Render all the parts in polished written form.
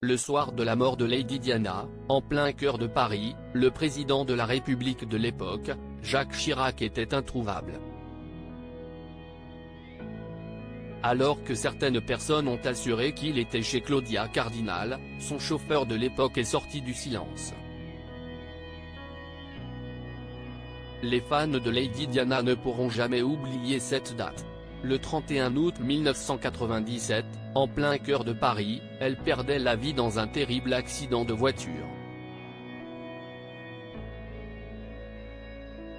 Le soir de la mort de Lady Diana, en plein cœur de Paris, le président de la République de l'époque, Jacques Chirac était introuvable. Alors que certaines personnes ont assuré qu'il était chez Claudia Cardinal, son chauffeur de l'époque est sorti du silence. Les fans de Lady Diana ne pourront jamais oublier cette date. Le 31 août 1997, en plein cœur de Paris, elle perdait la vie dans un terrible accident de voiture.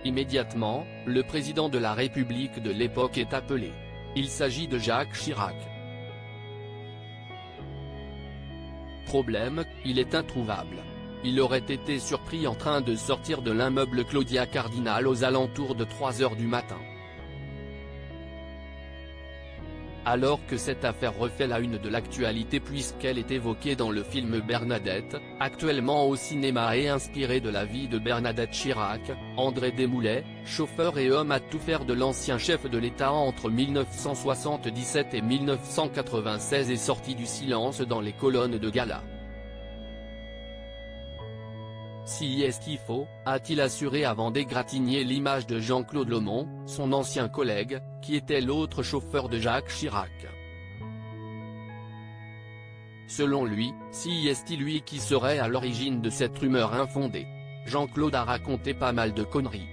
Immédiatement, le président de la République de l'époque est appelé. Il s'agit de Jacques Chirac. Problème, il est introuvable. Il aurait été surpris en train de sortir de l'immeuble Claudia Cardinal aux alentours de 3 h du matin. Alors que cette affaire refait la une de l'actualité puisqu'elle est évoquée dans le film Bernadette, actuellement au cinéma et inspiré de la vie de Bernadette Chirac, André Desmoulins, chauffeur et homme à tout faire de l'ancien chef de l'État entre 1977 et 1996 est sorti du silence dans les colonnes de gala. Si est-ce qu'il faut, a-t-il assuré avant d'égratigner l'image de Jean-Claude Lomont, son ancien collègue, qui était l'autre chauffeur de Jacques Chirac. Selon lui, si est-il lui qui serait à l'origine de cette rumeur infondée. Jean-Claude a raconté pas mal de conneries.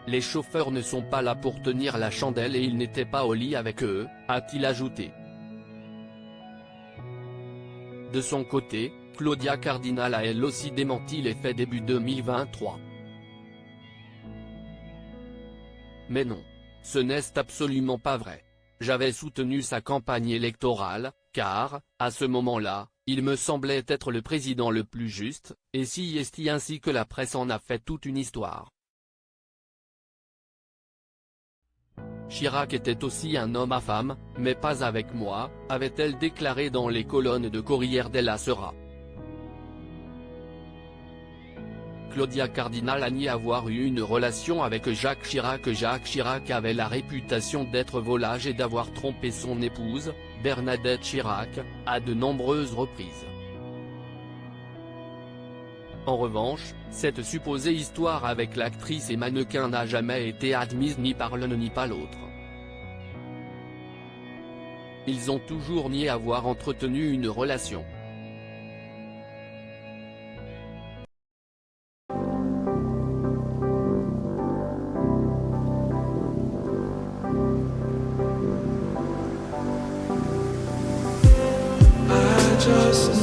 Les chauffeurs ne sont pas là pour tenir la chandelle et il n'était pas au lit avec eux, a-t-il ajouté. De son côté, Claudia Cardinal a elle aussi démenti les faits début 2023. Mais non. Ce n'est absolument pas vrai. J'avais soutenu sa campagne électorale, car, à ce moment-là, il me semblait être le président le plus juste, et si est ainsi que la presse en a fait toute une histoire. Chirac était aussi un homme à femme, mais pas avec moi, avait-elle déclaré dans les colonnes de Corriere della Sera. Claudia Cardinal a nié avoir eu une relation avec Jacques Chirac. Jacques Chirac avait la réputation d'être volage et d'avoir trompé son épouse, Bernadette Chirac, à de nombreuses reprises. En revanche, cette supposée histoire avec l'actrice et mannequin n'a jamais été admise ni par l'un ni par l'autre. Ils ont toujours nié avoir entretenu une relation. Just